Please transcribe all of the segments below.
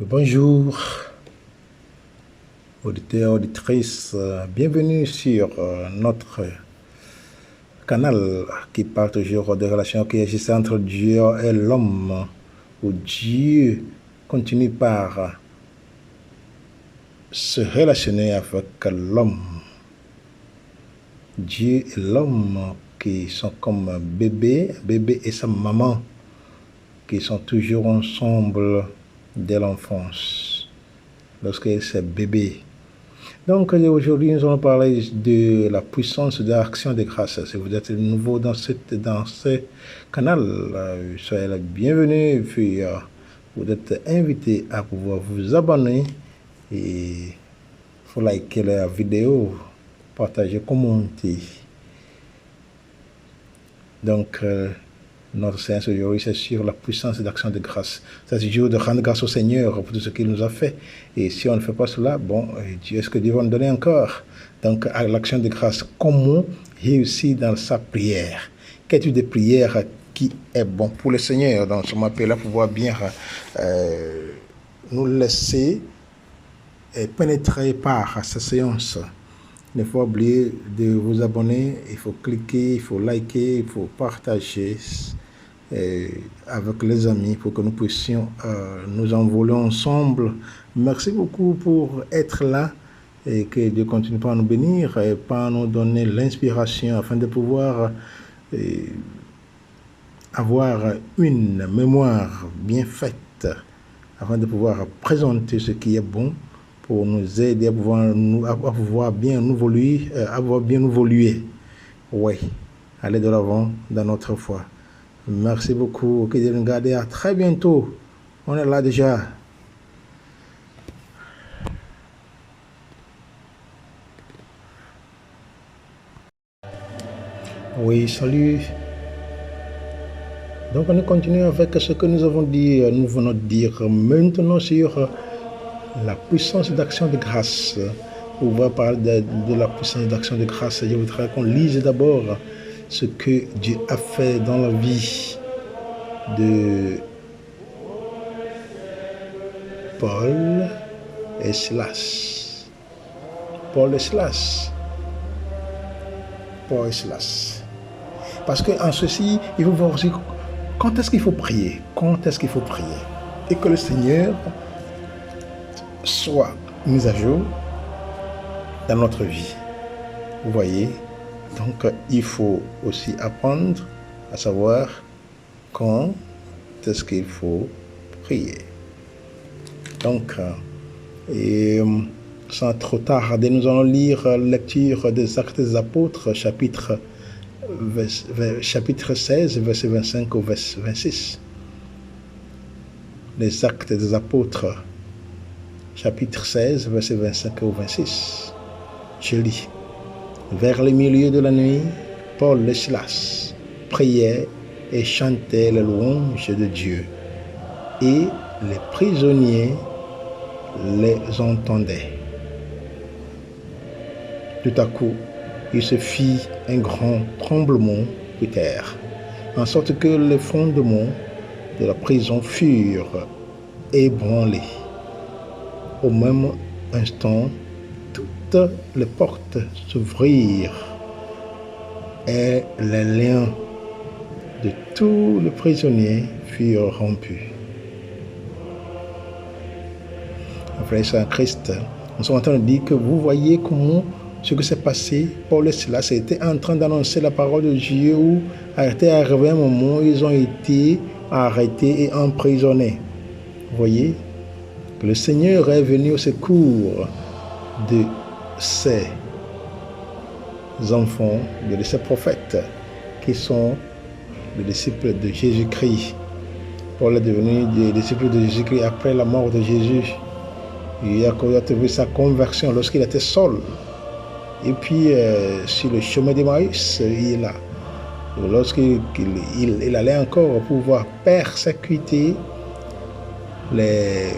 Bonjour, auditeurs, auditrices, bienvenue sur notre canal qui parle toujours des relations qui existent entre Dieu et l'homme, où Dieu continue par se relationner avec l'homme. Dieu et l'homme qui sont comme bébé et sa maman, qui sont toujours ensemble dès l'enfance, lorsque c'est bébé. Donc aujourd'hui, nous allons parler de la puissance de l'action de grâce. Si vous êtes nouveau dans ce canal, soyez le bienvenu. Puis vous êtes invité à pouvoir vous abonner et faut liker la vidéo, partager, commenter. Donc notre séance aujourd'hui, c'est sur la puissance d'action de grâce. C'est toujours de rendre grâce au Seigneur pour tout ce qu'il nous a fait. Et si on ne fait pas cela, bon, est-ce que Dieu va nous donner encore? Donc, à l'action de grâce, comment réussir dans sa prière? Quel type de prière qui est bon pour le Seigneur? Donc, je m'appelle là pour pouvoir bien nous laisser pénétrer par cette séance. Il ne faut pas oublier de vous abonner, il faut cliquer, il faut liker, il faut partager avec les amis pour que nous puissions nous envoler ensemble. Merci beaucoup pour être là et que Dieu continue par nous bénir et par nous donner l'inspiration afin de pouvoir avoir une mémoire bien faite, afin de pouvoir présenter ce qui est bon pour nous aider à pouvoir bien évoluer. Oui, aller de l'avant dans notre foi. Merci beaucoup. Que Dieu nous garde. À très bientôt. On est là déjà. Oui, salut. Donc, on continue avec ce que nous avons dit, nous venons de dire maintenant sur la puissance d'action de grâce. On va parler de la puissance d'action de grâce. Je voudrais qu'on lise d'abord ce que Dieu a fait dans la vie de Paul et Silas. Paul et Silas. Parce qu'en ceci, il faut voir aussi quand est-ce qu'il faut prier. Et que le Seigneur soit mis à jour dans notre vie. Vous voyez, donc il faut aussi apprendre à savoir quand est-ce qu'il faut prier. Donc, sans trop tarder, nous allons lire la lecture des Actes des Apôtres, chapitre 16, verset 25 au verset 26. Les Actes des Apôtres, chapitre 16, verset 25 au 26. Je lis. Vers le milieu de la nuit, Paul et Silas priaient et chantaient les louanges de Dieu. Et les prisonniers les entendaient. Tout à coup, il se fit un grand tremblement de terre, en sorte que les fondements de la prison furent ébranlés. Au même instant, toutes les portes s'ouvrirent et les liens de tous les prisonniers furent rompus. Frères en Christ, nous sommes en train de dire que vous voyez comment ce qui s'est passé. Paul et Silas étaient en train d'annoncer la parole de Dieu, où était arrivé un moment où ils ont été arrêtés et emprisonnés. Vous voyez, le Seigneur est venu au secours de ces enfants, de ces prophètes qui sont les disciples de Jésus-Christ. Paul est devenu des disciples de Jésus-Christ après la mort de Jésus. Il a trouvé sa conversion lorsqu'il était seul. Et puis, sur le chemin d'Emmaüs, lorsqu'il allait encore pouvoir persécuter les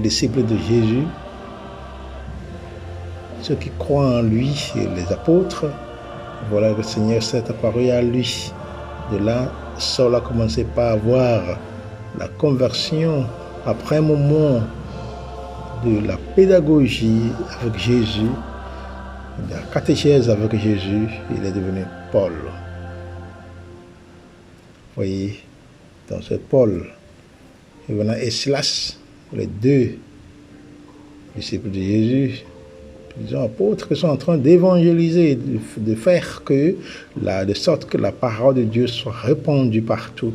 disciples de Jésus, ceux qui croient en lui, les apôtres, voilà, le Seigneur s'est apparu à lui. De là, Saul a commencé par avoir la conversion après un moment de la pédagogie avec Jésus, de la catéchèse avec Jésus, il est devenu Paul. Vous voyez, donc c'est Paul. Et voilà, et Silas, les deux disciples de Jésus, les apôtres qui sont en train d'évangéliser, de faire de sorte que la parole de Dieu soit répandue partout.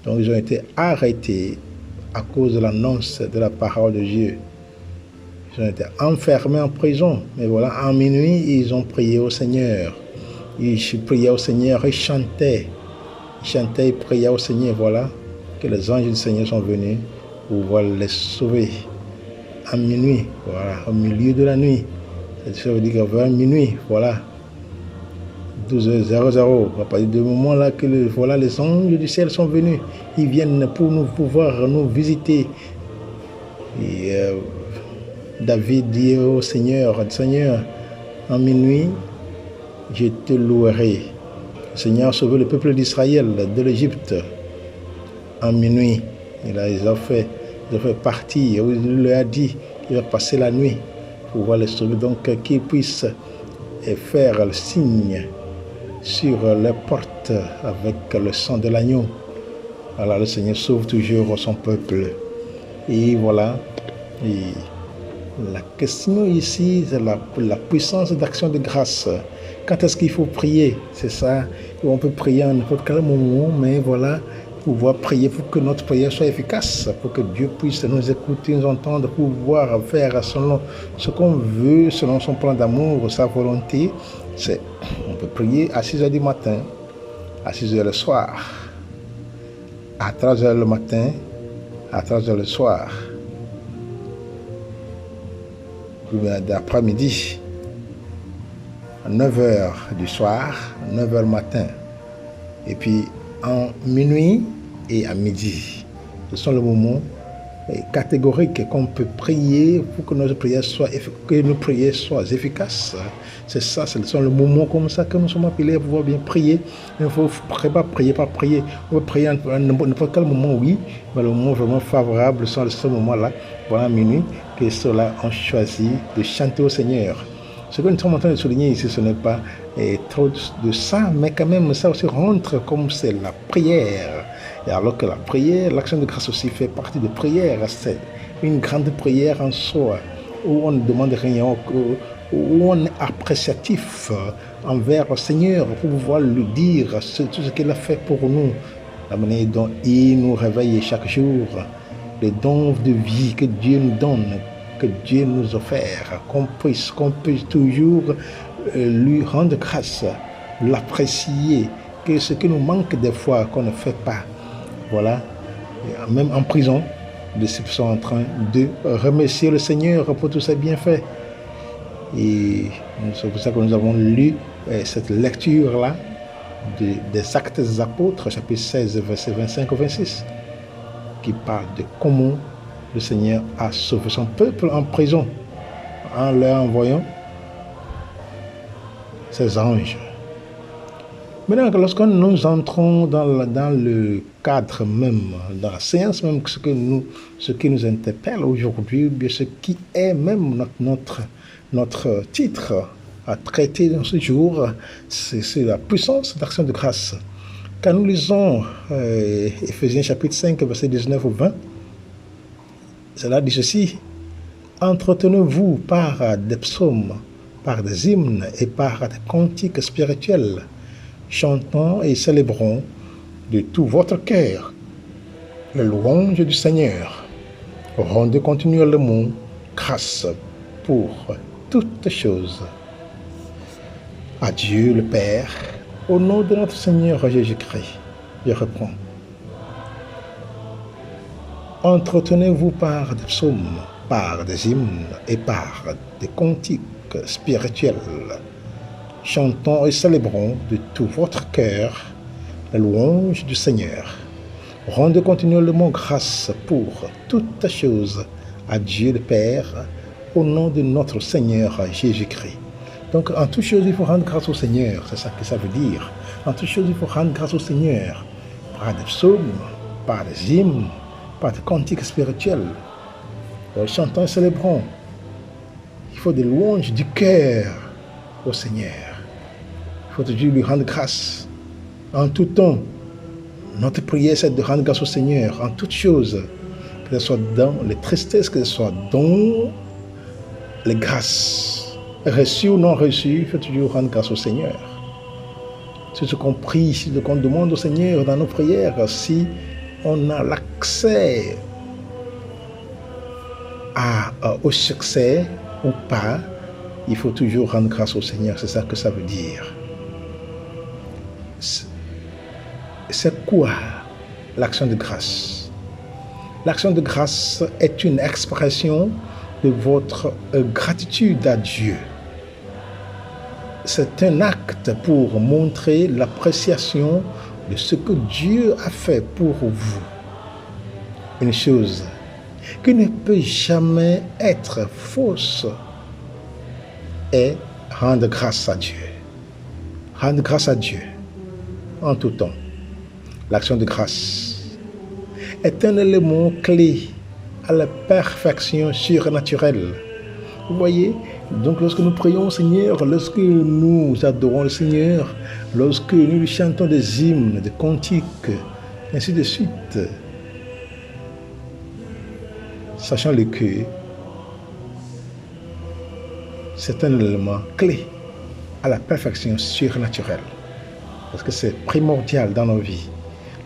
Donc ils ont été arrêtés à cause de l'annonce de la parole de Dieu. Ils ont été enfermés en prison. Mais voilà, en minuit, ils ont prié au Seigneur. Ils priaient au Seigneur, ils chantaient. Ils chantaient, ils priaient au Seigneur. Voilà, que les anges du Seigneur sont venus pour pouvoir les sauver. En minuit, voilà, au milieu de la nuit. Ça veut dire que vers minuit, voilà, 12h00, à partir du moment là que voilà, les anges du ciel sont venus. Ils viennent pour pouvoir nous visiter. Et David dit au Seigneur, Seigneur, en minuit, je te louerai. Le Seigneur a sauvé le peuple d'Israël de l'Égypte. En minuit, ils ont fait partir. Il leur a dit qu'il va passer la nuit pour pouvoir les sauver. Donc qu'ils puissent faire le signe sur les portes avec le sang de l'agneau. Alors le Seigneur sauve toujours son peuple. Et voilà. Et la question ici, c'est la puissance d'action de grâce. Quand est-ce qu'il faut prier? C'est ça. On peut prier en n'importe quel moment, mais voilà, pouvoir prier pour que notre prière soit efficace, pour que Dieu puisse nous écouter, nous entendre, pouvoir faire selon ce qu'on veut, selon son plan d'amour, sa volonté. On peut prier à 6h du matin, à 6h le soir, à 3h le matin, à 3h le soir, ou bien d'après-midi, à 9h du soir, 9h le matin, et puis en minuit et à midi. Ce sont les moments catégoriques qu'on peut prier pour que notre prière soit efficace. C'est ça, ce sont les moments comme ça que nous sommes appelés à pouvoir bien prier. Il ne faut pas prier. On peut prier à n'importe quel moment, oui, mais le moment vraiment favorable sont ce moment-là, voilà, minuit, que ceux-là ont choisi de chanter au Seigneur. Ce que nous sommes en train de souligner ici, ce n'est pas trop de ça, mais quand même, ça aussi rentre comme c'est la prière. Et alors que la prière, l'action de grâce aussi fait partie de prière. C'est une grande prière en soi, où on ne demande rien, où on est appréciatif envers le Seigneur pour pouvoir lui dire tout ce qu'il a fait pour nous, la manière dont il nous réveille chaque jour, les dons de vie que Dieu nous donne, que Dieu nous offre, qu'on puisse toujours lui rendre grâce, l'apprécier, que ce qui nous manque des fois qu'on ne fait pas. Voilà, même en prison, les disciples sont en train de remercier le Seigneur pour tous ses bienfaits. Et c'est pour ça que nous avons lu cette lecture-là des Actes des Apôtres, chapitre 16, versets 25 au 26, qui parle de comment le Seigneur a sauvé son peuple en prison en leur envoyant ses anges. Maintenant, lorsque nous entrons dans le cadre même, dans la séance même, ce qui nous interpelle aujourd'hui, ce qui est même notre titre à traiter dans ce jour, c'est la puissance d'action de grâce. Quand nous lisons Éphésiens chapitre 5, verset 19 au 20, cela dit ceci: entretenez-vous par des psaumes, par des hymnes et par des cantiques spirituels, chantant et célébrant de tout votre cœur le louange du Seigneur. Rendez continuellement grâce pour toutes choses à Dieu le Père, au nom de notre Seigneur Jésus-Christ. Je reprends. Entretenez-vous par des psaumes, par des hymnes et par des cantiques spirituels, chantant et célébrant de tout votre cœur la louange du Seigneur. Rendez continuellement grâce pour toutes choses à Dieu le Père, au nom de notre Seigneur Jésus-Christ. Donc, en toutes choses, il faut rendre grâce au Seigneur. C'est ça que ça veut dire. En toutes choses, il faut rendre grâce au Seigneur. Par des psaumes, par des hymnes, par des cantiques spirituels. Chantons et célébrons. Il faut des louanges du cœur au Seigneur. Il faut toujours lui rendre grâce en tout temps. Notre prière, c'est de rendre grâce au Seigneur en toutes choses, que ce soit dans les tristesses, que ce soit dans les grâces, reçues ou non reçues. Il faut toujours rendre grâce au Seigneur. C'est ce qu'on prie, c'est ce qu'on demande au Seigneur dans nos prières. Si on a l'accès au succès ou pas, il faut toujours rendre grâce au Seigneur. C'est ça que ça veut dire. C'est quoi l'action de grâce? L'action de grâce est une expression de votre gratitude à Dieu. C'est un acte pour montrer l'appréciation de ce que Dieu a fait pour vous. Une chose qui ne peut jamais être fausse est rendre grâce à Dieu. Rendre grâce à Dieu en tout temps. L'action de grâce est un élément clé à la perfection surnaturelle. Vous voyez, donc lorsque nous prions au Seigneur, lorsque nous adorons le Seigneur, lorsque nous lui chantons des hymnes, des cantiques, ainsi de suite, sachant-le que c'est un élément clé à la perfection surnaturelle, parce que c'est primordial dans nos vies.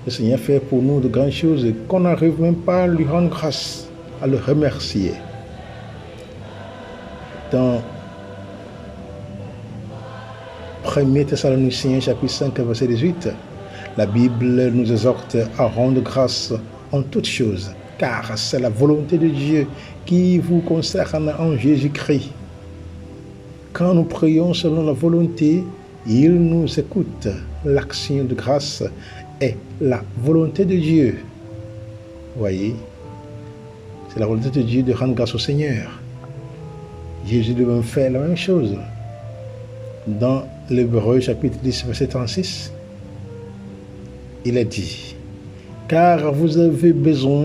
Le Seigneur fait pour nous de grandes choses qu'on n'arrive même pas à lui rendre grâce, à le remercier. Dans 1 Thessaloniciens chapitre 5 verset 18, la Bible nous exhorte à rendre grâce en toutes choses, car c'est la volonté de Dieu qui vous concerne en Jésus-Christ. Quand nous prions selon la volonté, il nous écoute. L'action de grâce est la volonté de Dieu. Vous voyez, c'est la volonté de Dieu de rendre grâce au Seigneur. Jésus lui-même fait la même chose. Dans l'Hébreu chapitre 10 verset 36, il est dit: car vous avez besoin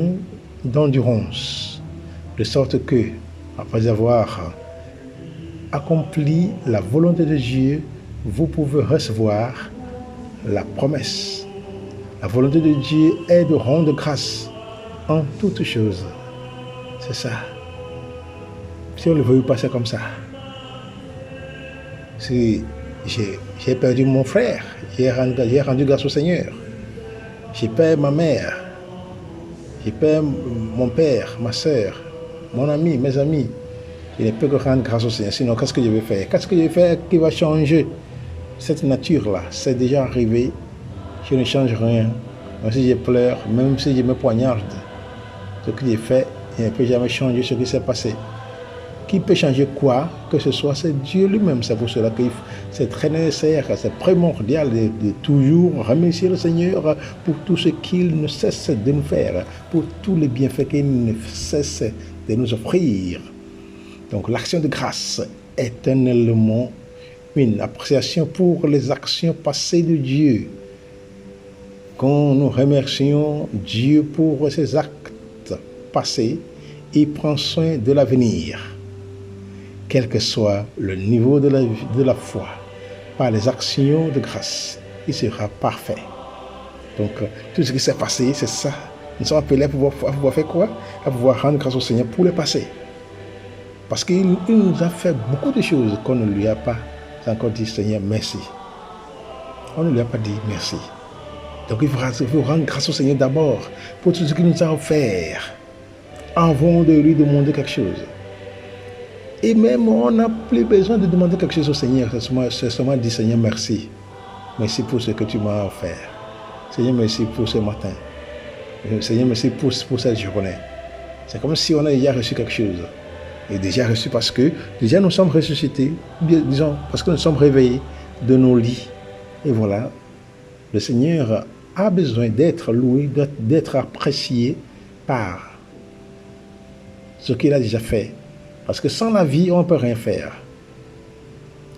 d'endurance, de sorte que, après avoir accompli la volonté de Dieu, vous pouvez recevoir la promesse. La volonté de Dieu est de rendre grâce en toutes choses. C'est ça. Si on ne veut pas, c'est comme ça. Si j'ai perdu mon frère, j'ai rendu grâce au Seigneur. J'ai perdu ma mère, j'ai perdu mon père, ma soeur, mon ami, mes amis. Je ne peux que rendre grâce au Seigneur. Sinon, qu'est-ce que je vais faire? Qu'est-ce que je vais faire qui va changer cette nature-là? C'est déjà arrivé. Je ne change rien. Même si je pleure, même si je me poignarde, ce que j'ai fait, je ne peux jamais changer ce qui s'est passé. Qui peut changer quoi que ce soit? C'est Dieu lui-même. C'est pour cela que c'est très nécessaire, c'est primordial de toujours remercier le Seigneur pour tout ce qu'il ne cesse de nous faire, pour tous les bienfaits qu'il ne cesse de nous offrir. Donc l'action de grâce est un élément, une appréciation pour les actions passées de Dieu. Quand nous remercions Dieu pour ses actes passés, il prend soin de l'avenir. Quel que soit le niveau de la foi, par les actions de grâce, il sera parfait. Donc, tout ce qui s'est passé, c'est ça. Nous sommes appelés à pouvoir faire quoi? À pouvoir rendre grâce au Seigneur pour le passé. Parce qu'il nous a fait beaucoup de choses qu'on ne lui a pas encore dit, Seigneur, merci. On ne lui a pas dit merci. Donc, il faut rendre grâce au Seigneur d'abord pour tout ce qu'il nous a offert, avant de lui demander quelque chose. Et même, on n'a plus besoin de demander quelque chose au Seigneur. C'est seulement dire, Seigneur, merci. Merci pour ce que tu m'as offert. Seigneur, merci pour ce matin. Seigneur, merci pour cette journée. C'est comme si on a déjà reçu quelque chose. Et déjà reçu parce que déjà nous sommes ressuscités, disons, parce que nous sommes réveillés de nos lits. Et voilà, le Seigneur a besoin d'être loué, d'être apprécié par ce qu'il a déjà fait. Parce que sans la vie, on ne peut rien faire.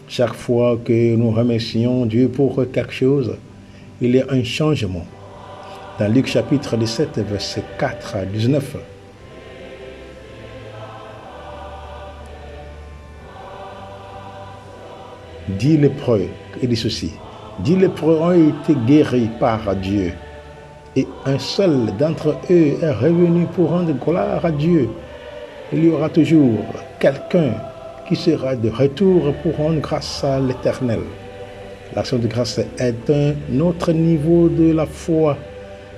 Chaque fois que nous remercions Dieu pour quelque chose, il y a un changement. Dans Luc chapitre 17, verset 4 à 19. Dix lépreux, il dit ceci, 10 lépreux ont été guéris par Dieu, et un seul d'entre eux est revenu pour rendre gloire à Dieu. Il y aura toujours quelqu'un qui sera de retour pour rendre grâce à l'Éternel. L'action de grâce est un autre niveau de la foi.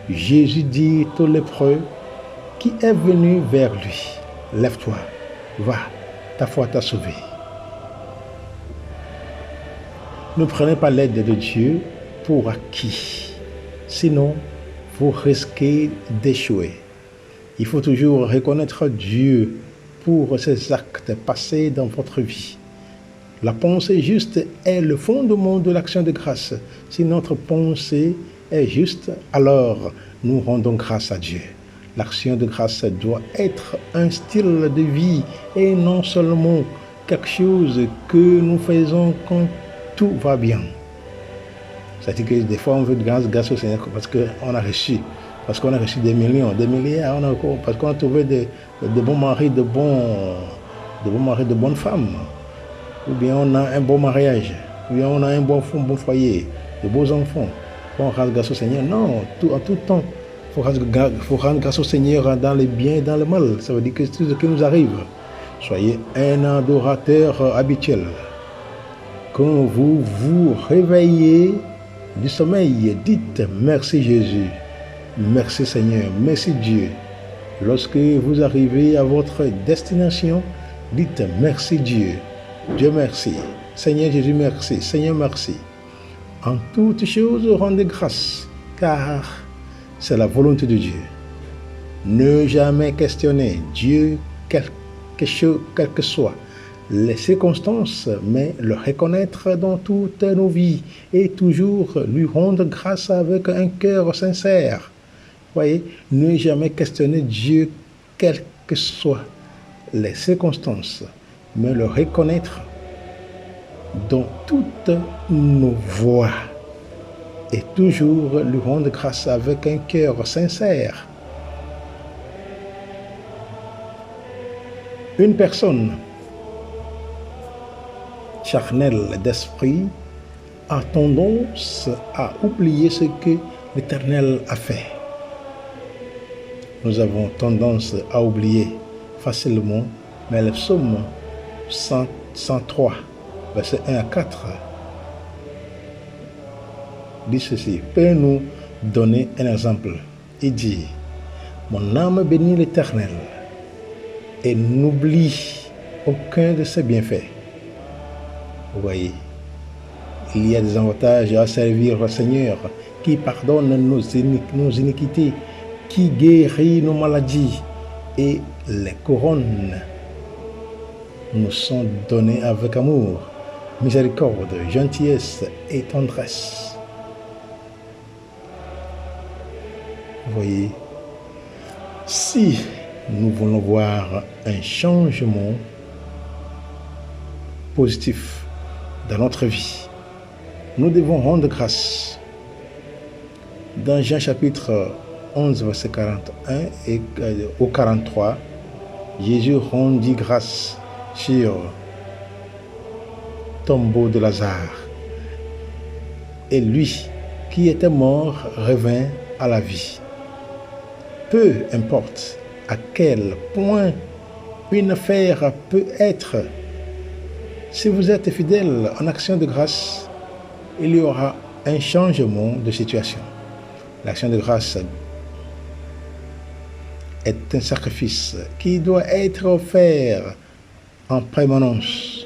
Jésus dit au lépreux qui est venu vers lui, lève-toi, va, ta foi t'a sauvé. Ne prenez pas l'aide de Dieu pour acquis, sinon vous risquez d'échouer. Il faut toujours reconnaître Dieu pour ses actes passés dans votre vie. La pensée juste est le fondement de l'action de grâce. Si notre pensée est juste, alors nous rendons grâce à Dieu. L'action de grâce doit être un style de vie et non seulement quelque chose que nous faisons quand tout va bien. C'est-à-dire que des fois on veut grâce au Seigneur parce qu'on a reçu des millions, des milliards, parce qu'on a trouvé de bons maris, de bonnes femmes, ou bien on a un bon mariage, ou bien on a un bon foyer, de beaux enfants. On rend grâce au Seigneur. Non, en tout temps, il faut rendre grâce au Seigneur dans le bien et dans le mal. Ça veut dire que tout ce qui nous arrive, soyez un adorateur habituel. Quand vous vous réveillez du sommeil, dites merci Jésus, merci Seigneur, merci Dieu. Lorsque vous arrivez à votre destination, dites merci Dieu, Dieu merci, Seigneur Jésus merci, Seigneur merci. En toutes choses, rendez grâce, car c'est la volonté de Dieu. Ne jamais questionner Dieu, quel que soit les circonstances, mais le reconnaître dans toutes nos vies et toujours lui rendre grâce avec un cœur sincère. Voyez, ne jamais questionner Dieu, quelles que soient les circonstances, mais le reconnaître dans toutes nos voies et toujours lui rendre grâce avec un cœur sincère. Une personne charnelle d'esprit a tendance à oublier ce que l'Éternel a fait. Nous avons tendance à oublier facilement, mais le psaume 103, verset 1 à 4, dit ceci, peut nous donner un exemple. Il dit, mon âme bénit l'Éternel et n'oublie aucun de ses bienfaits. Vous voyez, il y a des avantages à servir le Seigneur qui pardonne nos iniquités, qui guérit nos maladies et les couronnes nous sont données avec amour, miséricorde, gentillesse et tendresse. Vous voyez, si nous voulons voir un changement positif dans notre vie, nous devons rendre grâce. Dans Jean chapitre 11, verset 41 et au 43, Jésus rendit grâce sur le tombeau de Lazare. Et lui, qui était mort, revint à la vie. Peu importe à quel point une affaire peut être, si vous êtes fidèle en action de grâce, il y aura un changement de situation. L'action de grâce est un sacrifice qui doit être offert en permanence.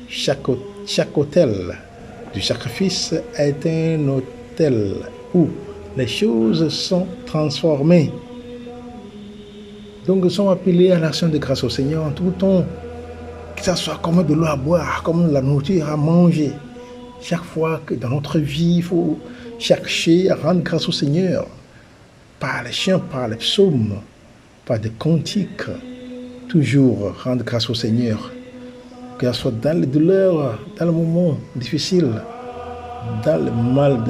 Chaque autel du sacrifice est un autel où les choses sont transformées. Donc nous sommes appelés à l'action de grâce au Seigneur en tout temps, que ce soit comme de l'eau à boire, comme la nourriture à manger. Chaque fois que dans notre vie, il faut chercher à rendre grâce au Seigneur par les chants, par les psaumes, par des cantiques. Toujours rendre grâce au Seigneur, que ce soit dans les douleurs, dans le moment difficile, dans le mal,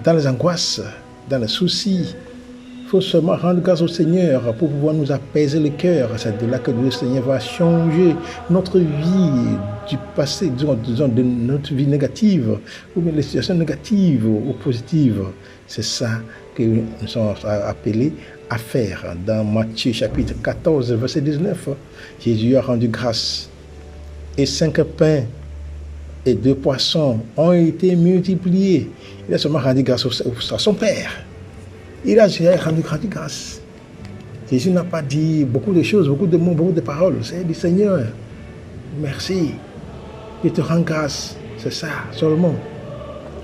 dans les angoisses, dans les soucis. Il faut seulement rendre grâce au Seigneur pour pouvoir nous apaiser le cœur. C'est de là que le Seigneur va changer notre vie du passé, disons, de notre vie négative, ou bien les situations négatives ou positives. C'est ça que nous sommes appelés à faire. Dans Matthieu chapitre 14, verset 19, Jésus a rendu grâce. Et 5 pains et 2 poissons ont été multipliés. Il a seulement rendu grâce à son Père. Il a rendu grâce. Jésus n'a pas dit beaucoup de choses, beaucoup de mots, beaucoup de paroles. C'est dit Seigneur, merci. Je te rends grâce. C'est ça seulement.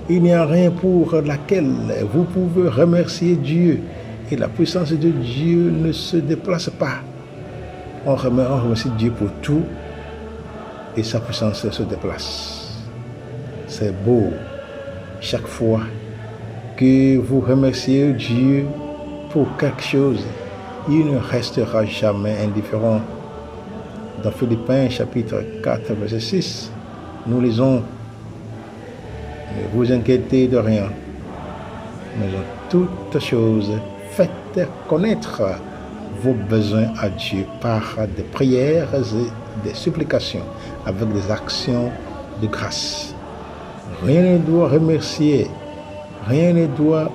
Il n'y a rien pour laquelle vous pouvez remercier Dieu. Et la puissance de Dieu ne se déplace pas. On remercie Dieu pour tout. Et sa puissance se déplace. C'est beau. Chaque fois que vous remerciez Dieu pour quelque chose, il ne restera jamais indifférent. Dans Philippiens chapitre 4, verset 6, nous lisons: ne vous inquiétez de rien, mais en toutes choses, faites connaître vos besoins à Dieu par des prières et des supplications, avec des actions de grâce. Rien ne doit remercier, rien ne doit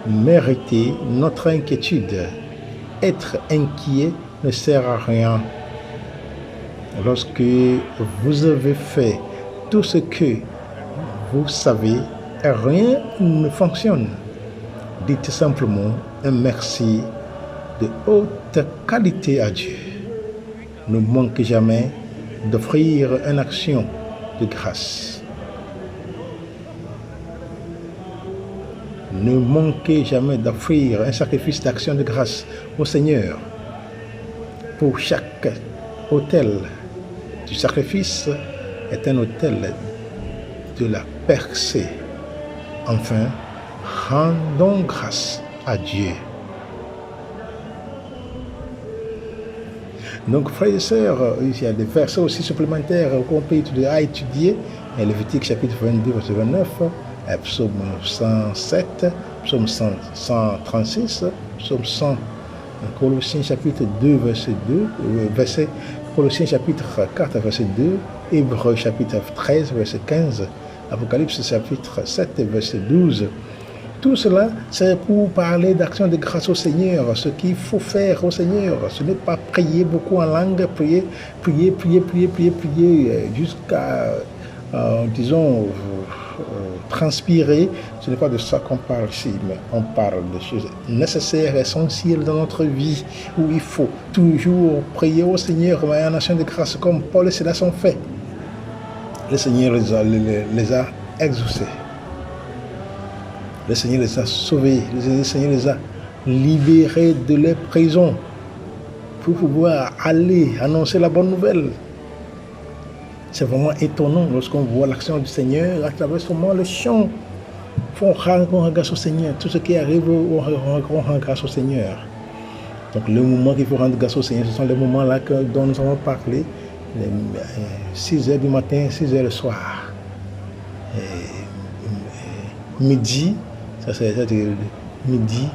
mériter notre inquiétude. Être inquiet ne sert à rien. Lorsque vous avez fait tout ce que vous savez, rien ne fonctionne. Dites simplement un merci de haute qualité à Dieu. Ne manquez jamais d'offrir une action de grâce. Ne manquez jamais d'offrir un sacrifice d'action de grâce au Seigneur. Pour chaque autel du sacrifice est un autel de la percée. Enfin, rendons grâce à Dieu. Donc, frères et sœurs, il y a des versets aussi supplémentaires qu'on peut étudier. Lévitique chapitre 22, verset 29, psaume 107, psaume 136, psaume 100, Colossiens chapitre 2, verset 2, Colossiens chapitre 4, verset 2, Hébreux chapitre 13, verset 15, Apocalypse chapitre 7, verset 12. Tout cela, c'est pour parler d'action de grâce au Seigneur. Ce qu'il faut faire au Seigneur, ce n'est pas prier beaucoup en langue, prier jusqu'à, disons, transpirer. Ce n'est pas de ça qu'on parle ici, mais on parle de choses nécessaires, essentielles dans notre vie, où il faut toujours prier au Seigneur en action de grâce, comme Paul et Silas ont fait. Le Seigneur les a exaucés. Le Seigneur les a sauvés, le Seigneur les a libérés de leur prison pour pouvoir aller annoncer la bonne nouvelle. C'est vraiment étonnant lorsqu'on voit l'action du Seigneur à travers seulement le chant. On rend grâce au Seigneur. Tout ce qui arrive, on rend grâce au Seigneur. Donc le moment qu'il faut rendre grâce au Seigneur, ce sont les moments là dont nous avons parlé. 6h du matin, 6h le soir. Midi, ça c'est midi,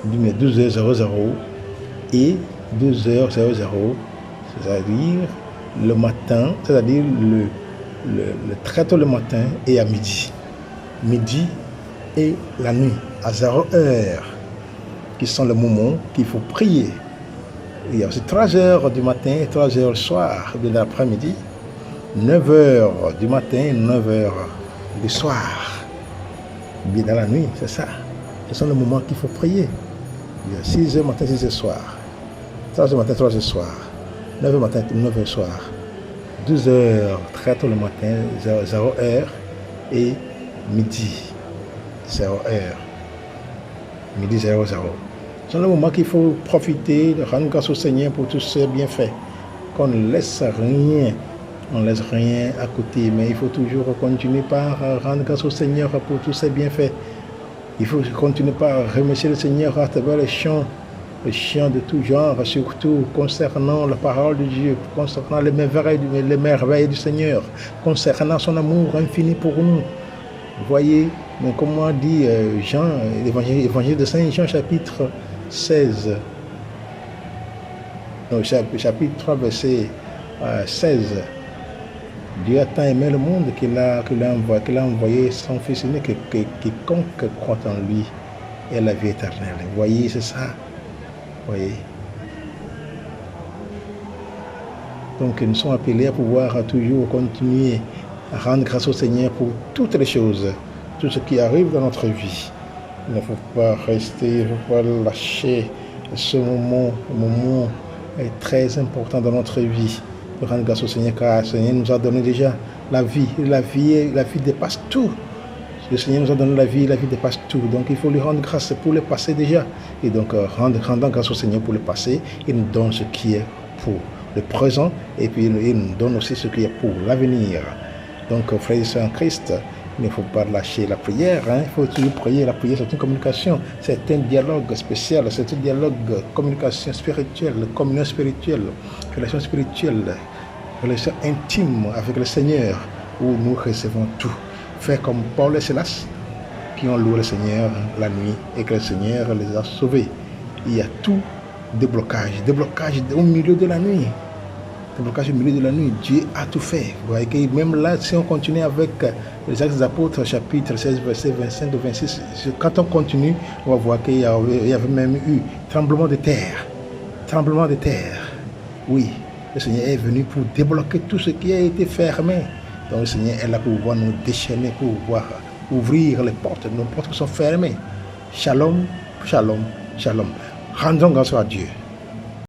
12h00 et 12h00, c'est-à-dire le matin, c'est-à-dire le très tôt le matin et à midi. Midi et la nuit, à 0h, qui sont les moments qu'il faut prier. Il y a aussi 3h du matin et 3h le soir de l'après-midi, 9h du matin et 9h du soir. Bien dans la nuit, c'est ça. Ce sont les moments qu'il faut prier. Il y a 6h matin, 6h soir. 3h matin, 3h soir. 9h matin, 9h soir. 12h, très tôt le matin, 0h. Et midi, 0h. Midi, 00. Ce sont les moments qu'il faut profiter de rendre grâce au Seigneur pour tous ses bienfaits. Qu'on ne laisse rien. On ne laisse rien à côté, mais il faut toujours continuer par rendre grâce au Seigneur pour tous ses bienfaits. Il faut continuer par remercier le Seigneur à travers les chants de tout genre, surtout concernant la parole de Dieu, concernant les merveilles du Seigneur, concernant son amour infini pour nous. Voyez, mais comment dit Jean, l'évangile de Saint Jean, chapitre 16, non, chapitre 3, verset 16. Dieu a tant aimé le monde qu'il a envoyé son Fils unique, que quiconque croit en lui ait la vie éternelle. Voyez, c'est ça. Voyez. Donc nous sommes appelés à pouvoir toujours continuer à rendre grâce au Seigneur pour toutes les choses, tout ce qui arrive dans notre vie. Il ne faut pas rester, il ne faut pas lâcher ce moment est très important dans notre vie. De rendre grâce au Seigneur, car le Seigneur nous a donné déjà la vie. La vie dépasse tout. Le Seigneur nous a donné la vie dépasse tout. Donc il faut lui rendre grâce pour le passé déjà. Et donc rendant grâce au Seigneur pour le passé, il nous donne ce qui est pour le présent et puis il nous donne aussi ce qui est pour l'avenir. Donc frères et sœurs en Christ, il ne faut pas lâcher la prière, hein. Il faut toujours prier. La prière, c'est une communication, c'est un dialogue spécial, c'est un dialogue, communication spirituelle, communion spirituelle, relation intime avec le Seigneur, où nous recevons tout. Faire comme Paul et Silas, qui ont loué le Seigneur la nuit et que le Seigneur les a sauvés. Il y a tout déblocage au milieu de la nuit. Déblocage au milieu de la nuit, Dieu a tout fait. Vous voyez que même là, si on continue avec les Actes des Apôtres, chapitre 16, verset 25 à 26, quand on continue, on va voir qu'il y avait même eu tremblement de terre. Tremblement de terre. Oui, le Seigneur est venu pour débloquer tout ce qui a été fermé. Donc le Seigneur est là pour pouvoir nous déchaîner, pour pouvoir ouvrir les portes, nos portes qui sont fermées. Shalom, shalom, shalom. Rendons grâce à Dieu.